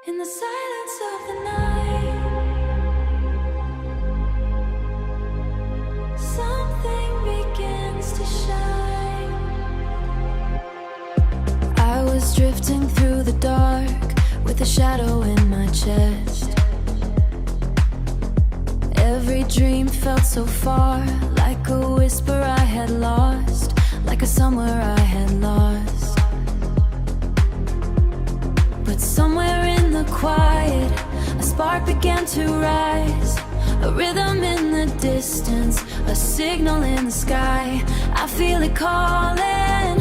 In the silence of the night, something begins to shine. I was drifting through the dark with a shadow in my chest. Every dream felt so far, like a whisper I had lost, like a somewhere I had lost. But somewhere in the quiet, a spark began to rise, a rhythm in the distance, a signal in the sky. I feel it calling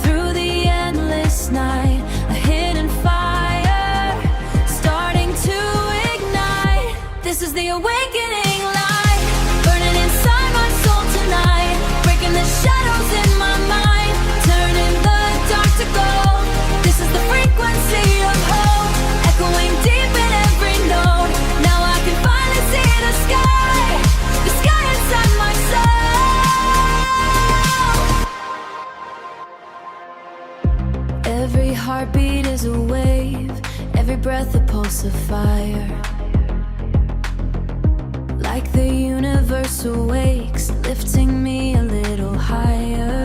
through the endless night, a hidden fire starting to ignite. This is the awakening light, burning inside my soul tonight, breaking the shadows in my mind, turning the dark to gold. This is the frequency of hope, echoing deep in every note. Now I can finally see the sky inside my soul. Every heartbeat is a wave, every breath a pulse of fire. Like the universe awakes, lifting me a little higher.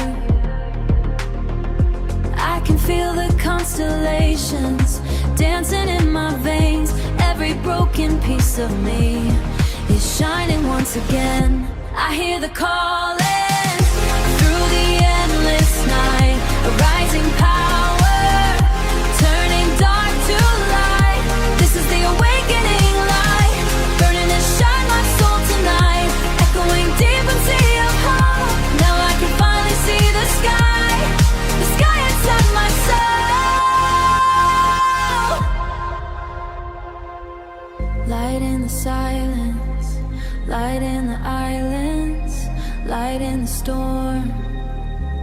I can feel the constellations dancing in my veins. Every broken piece of me is shining once again. I hear the calling through the endless night, a rising power, turning dark to light. This is the awakening light, burning to shine my soul tonight, echoing deep into your heart. Now I can finally see the sky inside my soul. Light in the silence, light in the islands, light in the storm,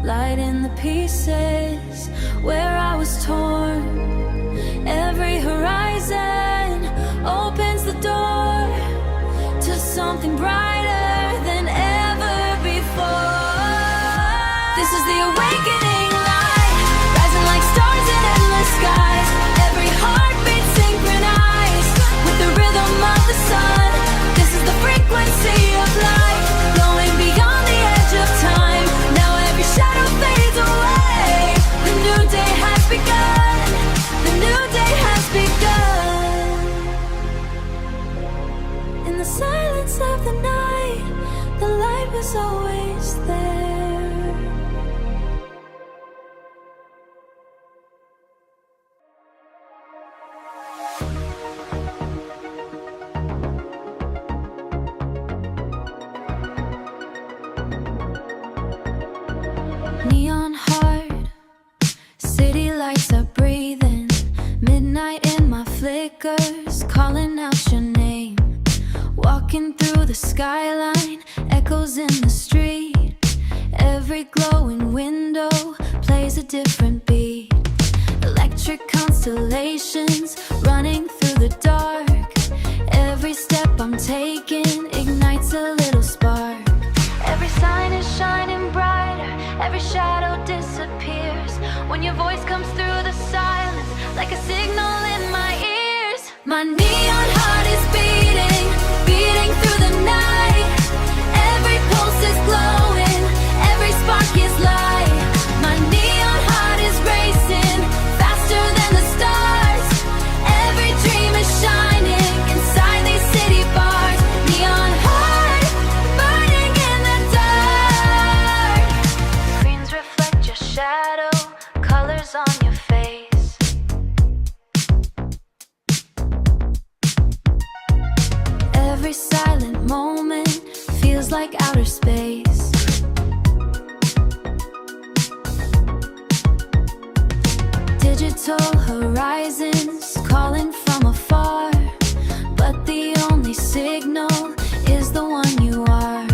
light in the pieces where I was torn. Every horizon opens the door to something brighter than ever before. This is the awakening light, rising like stars in endless skies. Every heartbeat synchronized with the rhythm of the sun. This is the frequency of light, glowing beyond the edge of time. Now every shadow fades away. The new day has begun. The new day has begun. In the silence of the night, the light was always there. Neon heart, city lights are breathing. Midnight in my flickers, calling out your name. Walking through the skyline, echoes in the street. Every glowing window plays a different beat. Electric constellations running through the dark. Every step I'm taking ignites a little spark. Every sign is shining brighter, every shadow disappears when your voice comes through the silence, like a signal in my ears. My neon heart is beating, beating through the night. Every pulse is glowing, every spark is light. My neon heart is racing, faster than the stars. Every dream is shining inside these city bars. Neon heart, burning in the dark. Screens reflect your shadow, colors on your face. Every silent moment feels like outer space. Digital horizons calling from afar, but the only signal is the one you are.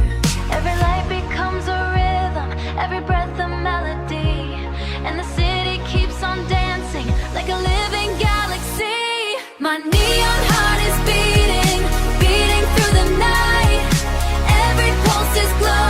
Every light becomes a rhythm, every breath a melody, and the city keeps on dancing like a living galaxy. My neon heart is beating, beating through the night. Every pulse is glowing.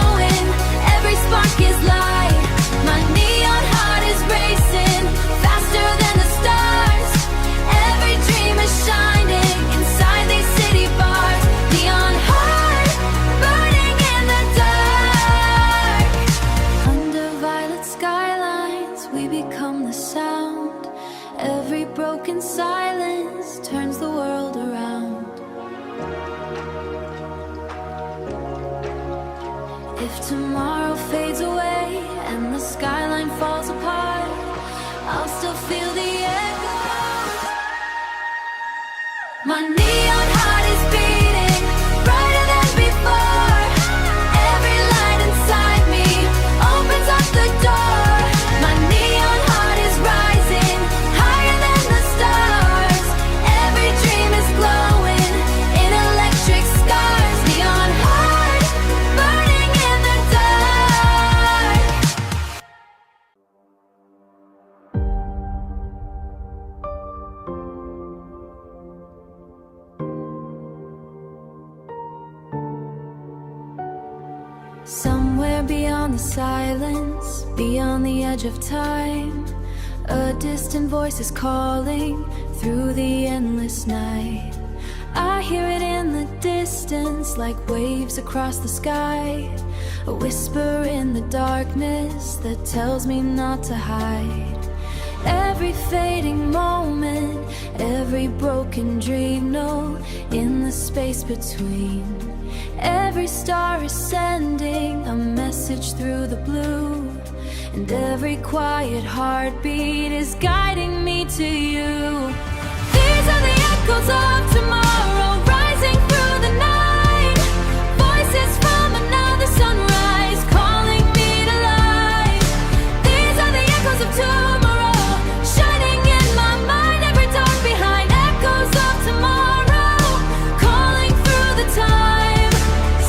broken silence turns the world around. If tomorrow fades away and the skyline falls apart, I'll still feel the echoes. My neon heart is beating brighter than before. Every light inside me opens up the door. My neon heart is rising higher than the stars. Every dream is glowing in electric scars. Neon heart burning in the dark. Somewhere beyond the silence, beyond the edge of time, a distant voice is calling through the endless night. I hear it in the distance like waves across the sky, a whisper in the darkness that tells me not to hide. Every fading moment, every broken dream, no, in the space between. Every star is sending a message through the blue, and every quiet heartbeat is guiding me to you. These are the echoes of tomorrow, rising through the night. Voices from another sunrise, calling me to life. These are the echoes of tomorrow, shining in my mind. Every dark behind, echoes of tomorrow, calling through the time.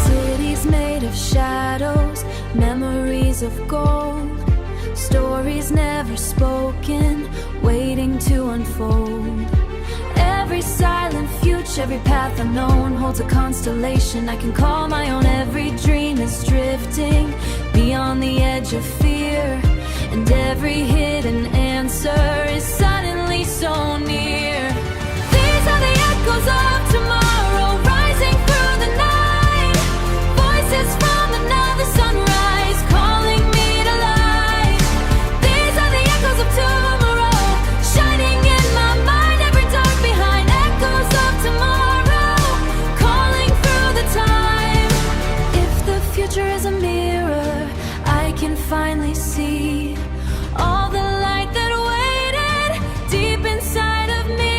Cities made of shadows, memories of gold, stories never spoken, waiting to unfold. Every silent future, every path unknown holds a constellation I can call my own. Every dream is drifting beyond the edge of fear, and every hidden answer is suddenly so near. These are the echoes of tomorrow, rising through the night. Voices from another sunrise, calling me to life. These are the echoes of tomorrow, shining in my mind. Every dark behind, echoes of tomorrow, calling through the time. If the future is a mirror, I can finally see all the light that waited deep inside of me.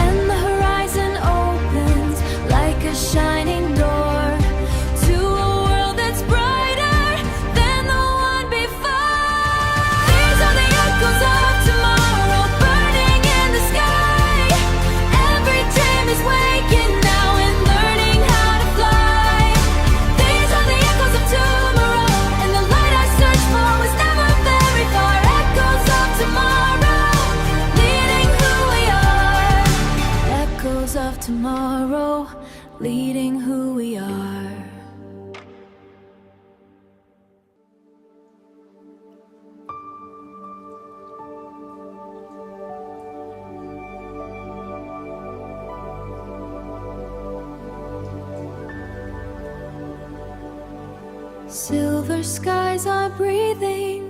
And the horizon opens like a shining door to a world that's brighter than the one before. These are the echoes of tomorrow, burning in the sky. Every dream is waking now and learning how to fly. These are the echoes of tomorrow, and the light I search for was never very far. Echoes of tomorrow, leading who we are. Echoes of tomorrow, leading who we are. Silver skies are breathing,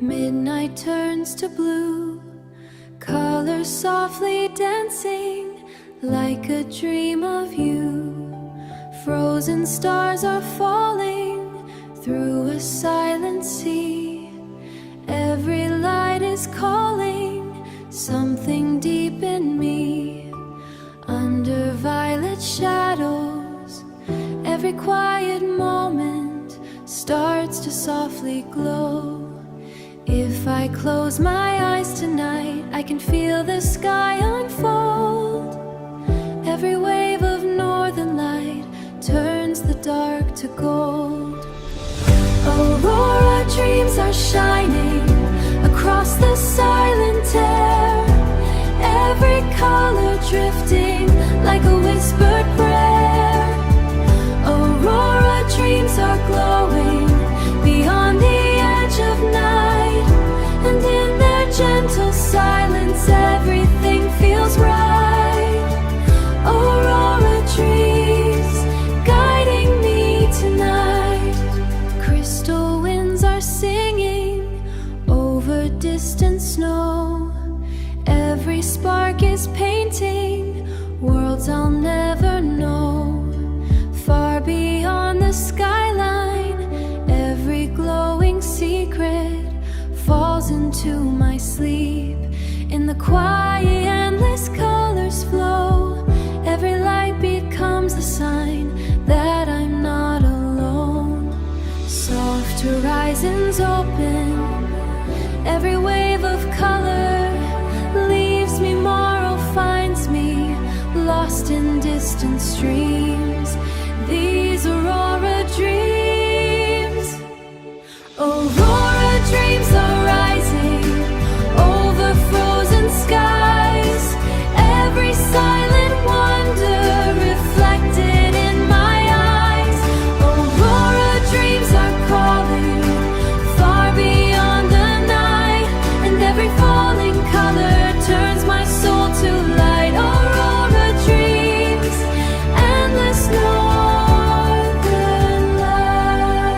midnight turns to blue, colors softly dancing like a dream of you. Frozen stars are falling through a silent sea. Every light is calling something deep in me. Under violet shadows, every quiet moment starts to softly glow. If I close my eyes tonight, I can feel the sky unfold. Every wave of northern light turns the dark to gold. Aurora dreams are shining across the silent air. Every color drifting like a whispered prayer. Aurora dreams are glowing beyond the edge of night, and in their gentle silence everything feels right. Aurora dreams, secret falls into my sleep. In the quiet, endless colors flow. Every light becomes a sign that I'm not alone. Soft horizons open. Every wave of color leaves me more or finds me lost in distant streams. These Aurora dreams. Aurora dreams are rising over frozen skies. Every silent wonder reflected in my eyes. Aurora dreams are calling far beyond the night, and every falling color turns my soul to light. Aurora dreams, endless northern light.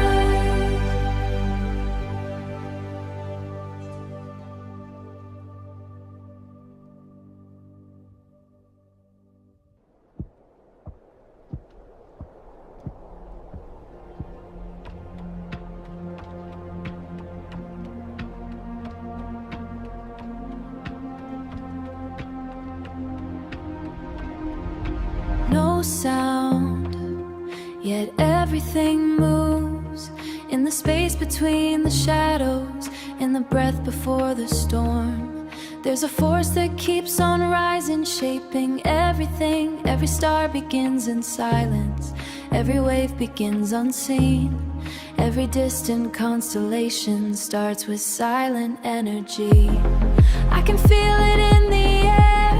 No sound, yet everything moves in the space between the shadows, in the breath before the storm. There's a force that keeps on rising, shaping everything. Every star begins in silence, every wave begins unseen. Every distant constellation starts with silent energy. I can feel it in the air,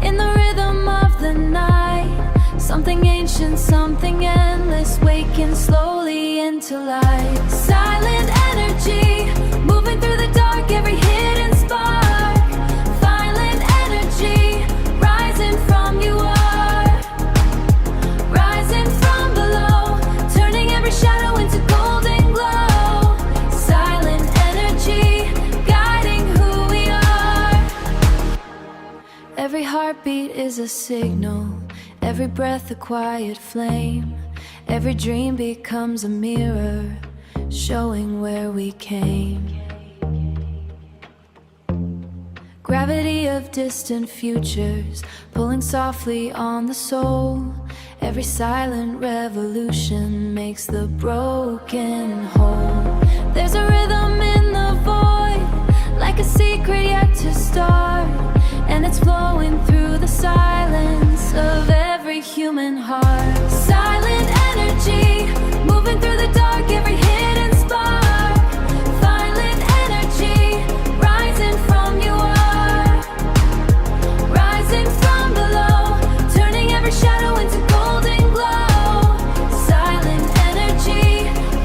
in the rhythm of the night. Something ancient, something endless, waking slowly into life. Silent energy, moving through the dark, every hidden spark. Violent energy, rising from you are. Rising from below, turning every shadow into golden glow. Silent energy, guiding who we are. Every heartbeat is a signal, every breath a quiet flame. Every dream becomes a mirror, showing where we came. Gravity of distant futures, pulling softly on the soul. Every silent revolution makes the broken whole. There's a rhythm in the void, like a secret yet to start. And it's flowing through the silence of every human heart. Silent energy, moving through the dark, every hidden spark. Violent energy, rising from you are. Rising from below, turning every shadow into golden glow. Silent energy,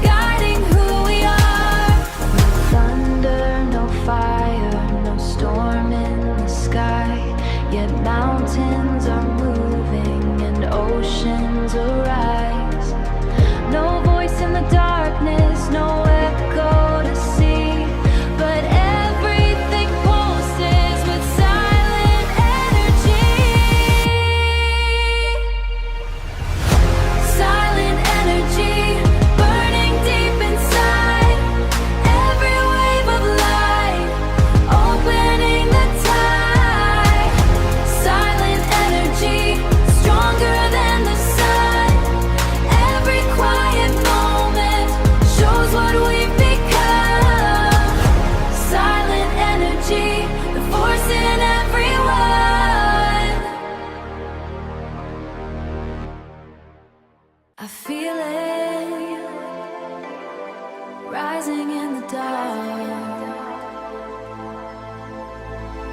guiding who we are. No thunder, no fire, no storm in the sky. Yet mountains are moving and oceans arise. No voice in the darkness, no echo to see, but everything pulses with silent energy. Silent energy, burning deep inside. Every wave of light, opening the tide. Silent energy, stronger than the sun. Every quiet moment shows what we've become. Silent energy, the force in everyone. I feel it rising in the dark.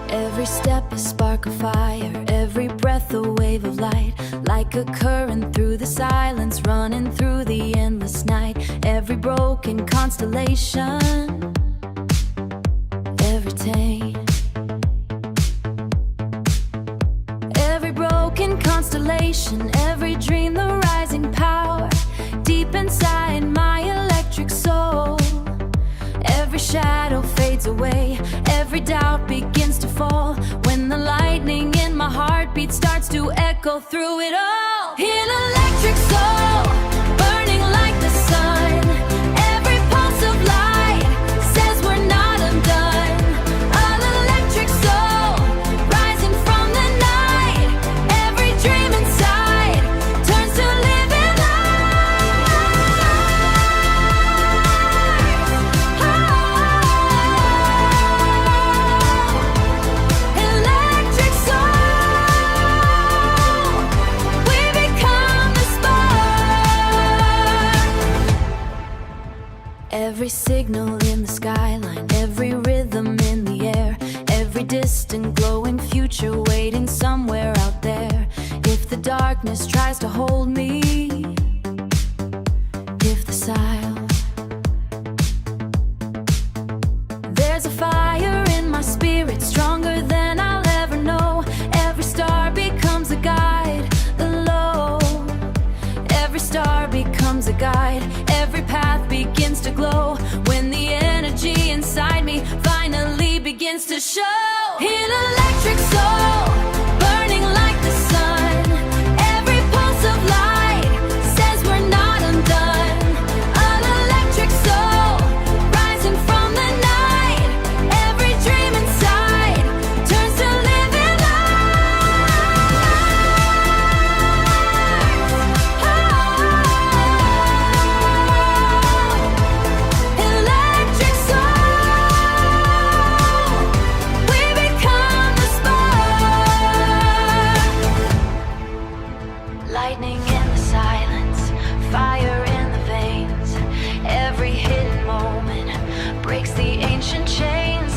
Every step a spark of fire, every breath a wave of light. Like a current through the silence, running through the endless night. Every broken constellation, every taint. Every broken constellation, every dream, the rising power. Deep inside my electric soul. Every shadow fades away, every doubt begins to fall. When the lightning in my heartbeat starts to echo through it all. An electric soul, burning like the sun. Every pulse of light, Every signal in the skyline, every rhythm in the air, every distant glowing future waiting somewhere out there. If the darkness tries to hold me, if the silence, there's a fire in my spirit stronger than I'll ever know. Every star becomes a guide, alone. Every star becomes a guide, every path begins to glow when the energy inside me finally begins to show. An electric soul, burning like the sun. Every pulse of light says we're not undone. An electric soul, rising from the night. Every dream inside turns to living light. Electric soul, we become the spark. Lightning in the silence, fire in the veins. Every hidden moment breaks the ancient chains.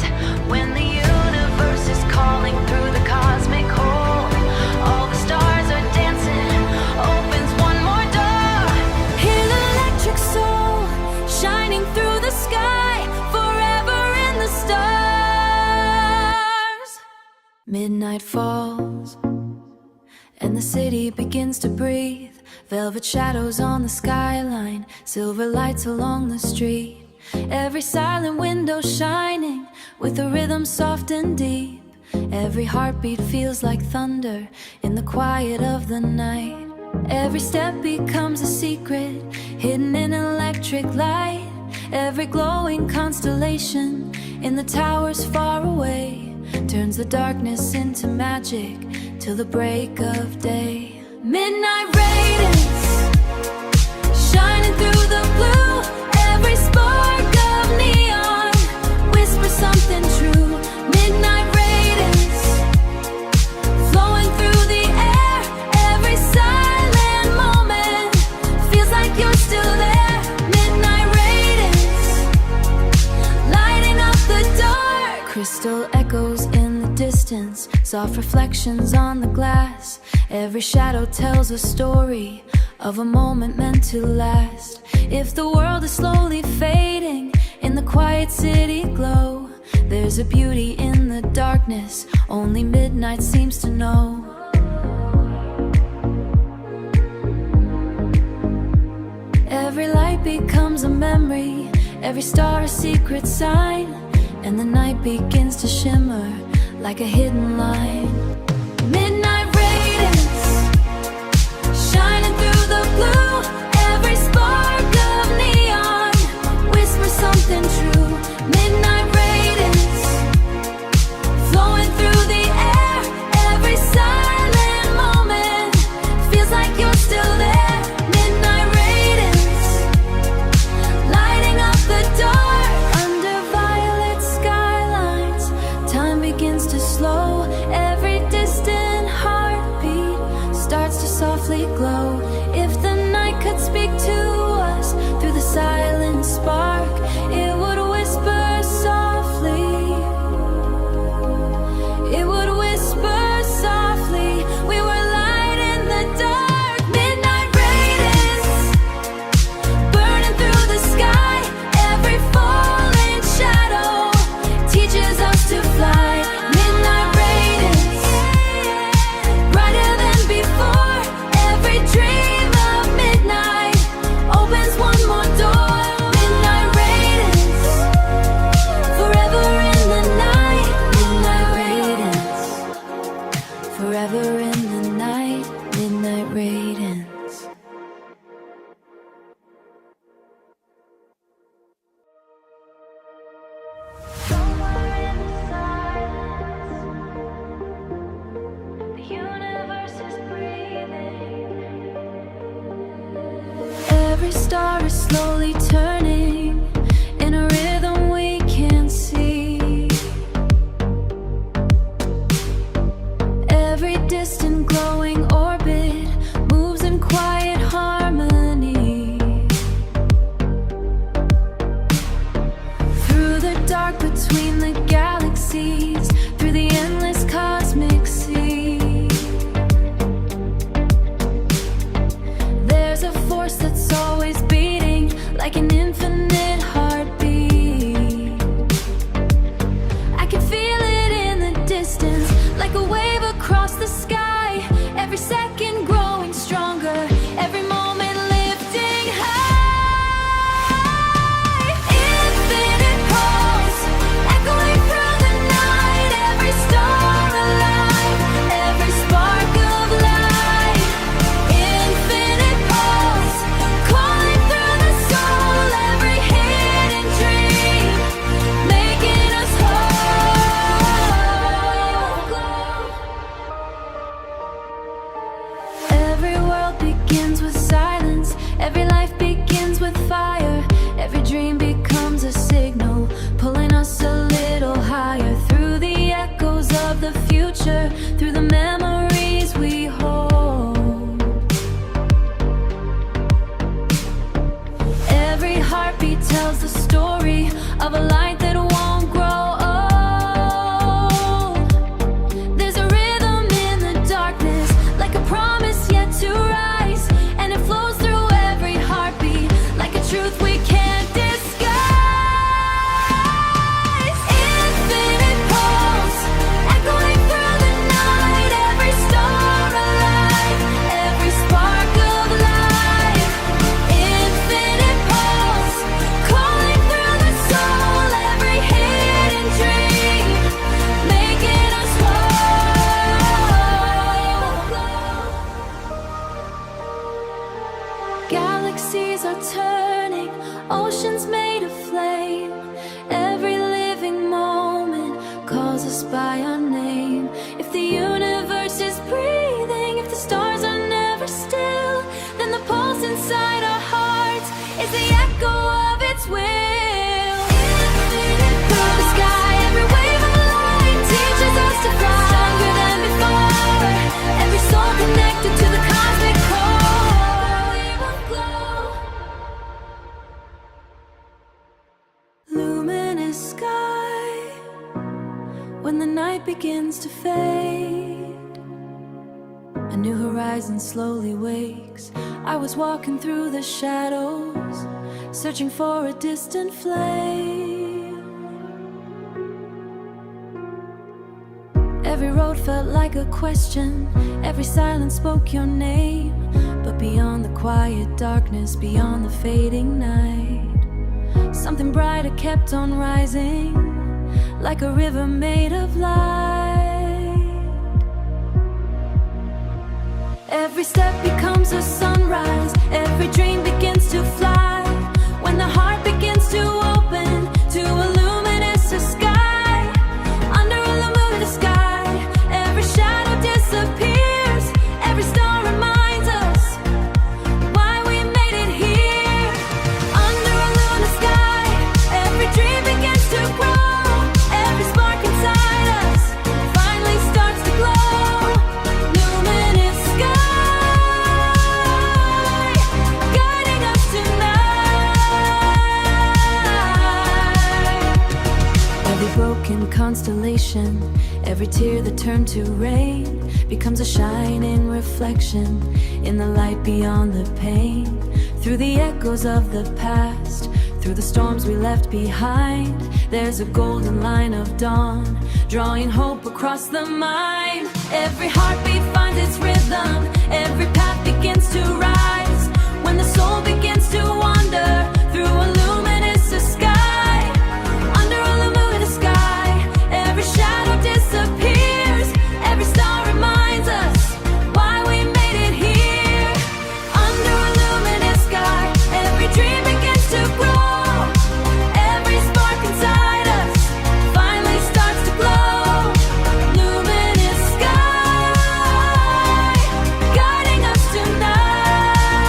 When the universe is calling through the cosmic hole, all the stars are dancing, opens one more door. An electric soul, shining through the sky, forever in the stars. Midnight falls, and the city begins to breathe. Velvet shadows on the skyline, silver lights along the street. Every silent window shining with a rhythm soft and deep. Every heartbeat feels like thunder in the quiet of the night. Every step becomes a secret, hidden in electric light. Every glowing constellation in the towers far away turns the darkness into magic till the break of day. Midnight radiance, shining through the blue. Every spark of neon whispers something true. Midnight radiance, flowing through the air. Every silent moment feels like you're still there. Midnight radiance, lighting up the dark. Crystal echoes in the distance, soft reflections on the glass. Every shadow tells a story of a moment meant to last. If the world is slowly fading in the quiet city glow, there's a beauty in the darkness only midnight seems to know. Every light becomes a memory, every star a secret sign, and the night begins to shimmer like a hidden line. Midnight radiance, shining through the blue. Every spark of neon whispers something true. Midnight radiance, flowing through the air. Every silent moment feels like you're still there. Midnight radiance, lighting up the dark. Under violet skylines, time begins to slow. Every distant heartbeat starts to softly glow. If the night could speak to us through the silent spark, it would whisper softly. It would whisper softly. We were light in the dark. Midnight radiance, burning through the sky. Every falling shadow teaches us to fly. Midnight radiance, brighter than before. Every dream of midnight opens one more door. Midnight radiance, forever in the night. Midnight radiance, forever in the night. Midnight radiance. Somewhere in the silence, the universe is breathing. Every star is slowly turning in a rhythm we can't see. Every distant glowing orbit moves in quiet harmony. like an infinite heartbeat. I can feel it in the distance, like a wave across the sky. Every second growing stronger, every moment lifting high. Infinite pulse, echoing through the night. Every star alive, every spark of light. Infinite pulse, calling through the soul. Every hidden dream, making us whole. Every world begins with silence. Every life begins with fire. Every dream becomes a signal, pulling us a little higher. Through the echoes of the future, through the memories we hold. Every heartbeat tells the story of a light that won't grow old. There's a rhythm in the darkness, like a promise yet to rise. And it flows through every heartbeat, like a truth we can't disguise. Infinite pulse, echoing through the night. Every star alive, every spark of life. Infinite pulse, calling through the soul. Every hidden dream, making us whole. Galaxies are turning, oceans made of flame. Every living moment calls us by our name. If the universe is breathing, if the stars are never still, then the pulse inside our hearts is the echo of its will. Through the sky, every wave of light teaches us to fly stronger than before. Every soul connected to the cosmic core. We will glow. Luminous sky, when the night begins to fade, a new horizon slowly wakes. I was walking through the shadows, searching for a distant flame. Every road felt like a question, every silence spoke your name. But beyond the quiet darkness, beyond the fading night, something brighter kept on rising, like a river made of light. Every step becomes a sunrise, every dream begins to fly. When the heart begins to open to a luminous sky, under a luminous sky, every shadow disappears. Every star reminds us why we made it here. Under a luminous sky, every dream begins to grow. Every spark inside us finally starts to glow. Luminous sky, guiding us tonight. Every broken constellation, every tear that turned to rain, becomes a shining reflection in the light beyond the pain. Through the echoes of the past, through the storms we left behind, there's a golden line of dawn, drawing hope across the mind. Every heartbeat finds its rhythm, every path begins to rise. When the soul begins to wander through a luminous sky, under a luminous sky, every shadow disappears. Every star reminds us why we made it here. Under a luminous sky, every dream begins to grow. Every spark inside us finally starts to glow. Luminous sky, guiding us tonight.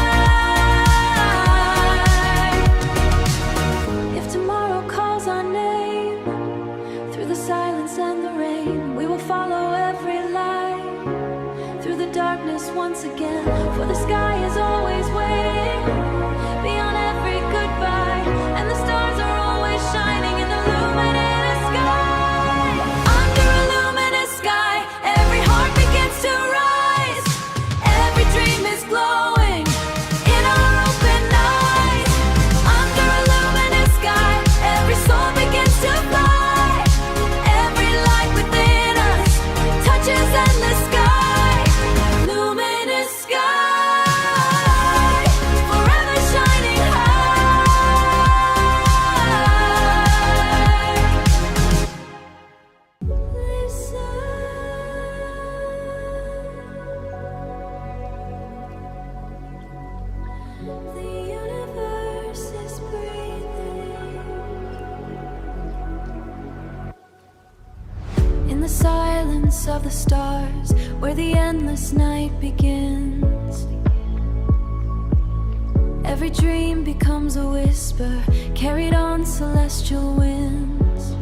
dance of the stars, where the endless night begins. Every dream becomes a whisper, carried on celestial winds.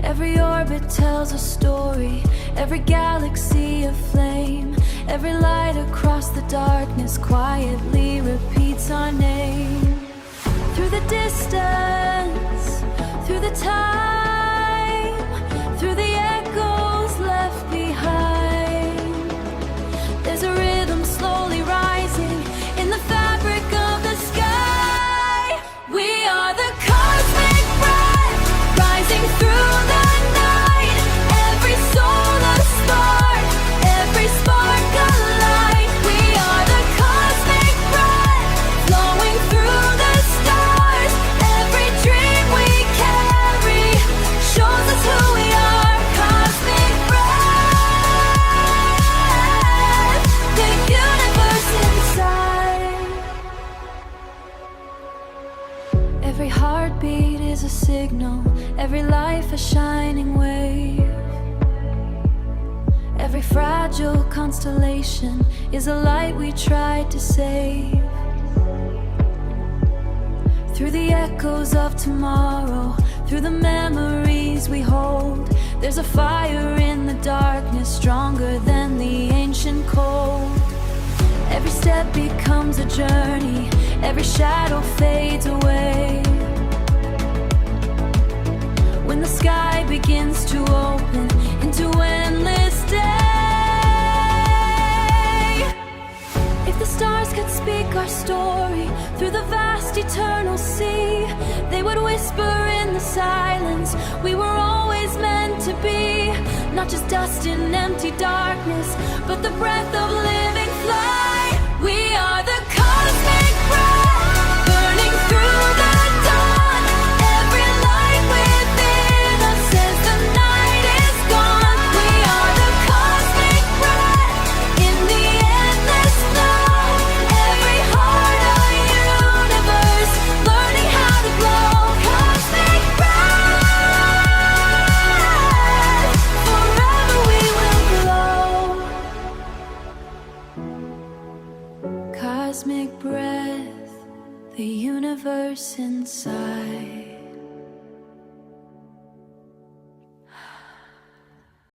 Every orbit tells a story, every galaxy aflame. Every light across the darkness quietly repeats our name. Through the distance, through the time, through the echoes left behind, there's a rhythm slowly rising in the fabric of the sky. We are the cosmic breath rising through the night. Every soul a spark, every spark a light. We are the cosmic breath flowing through the stars. Every dream we carry shows us who we are. Cosmic breath, the universe inside. Every heartbeat is a signal, every life a shining wave. Every fragile constellation is a light we tried to save. Through the echoes of tomorrow, through the memories we hold, there's a fire in the darkness stronger than the ancient cold. Every step becomes a journey, every shadow fades away. When the sky begins to open into endless day. If the stars could speak our story through the vast eternal sea, they would whisper in the silence we were always meant to be. Not just dust in empty darkness, but the breath of living flight. We are the cosmic breath burning through the dawn. Every light within us says the night is gone. We are the cosmic breath in the endless flow. Every heart a universe learning how to glow. Cosmic breath, forever we will glow. Cosmic breath, the universe inside.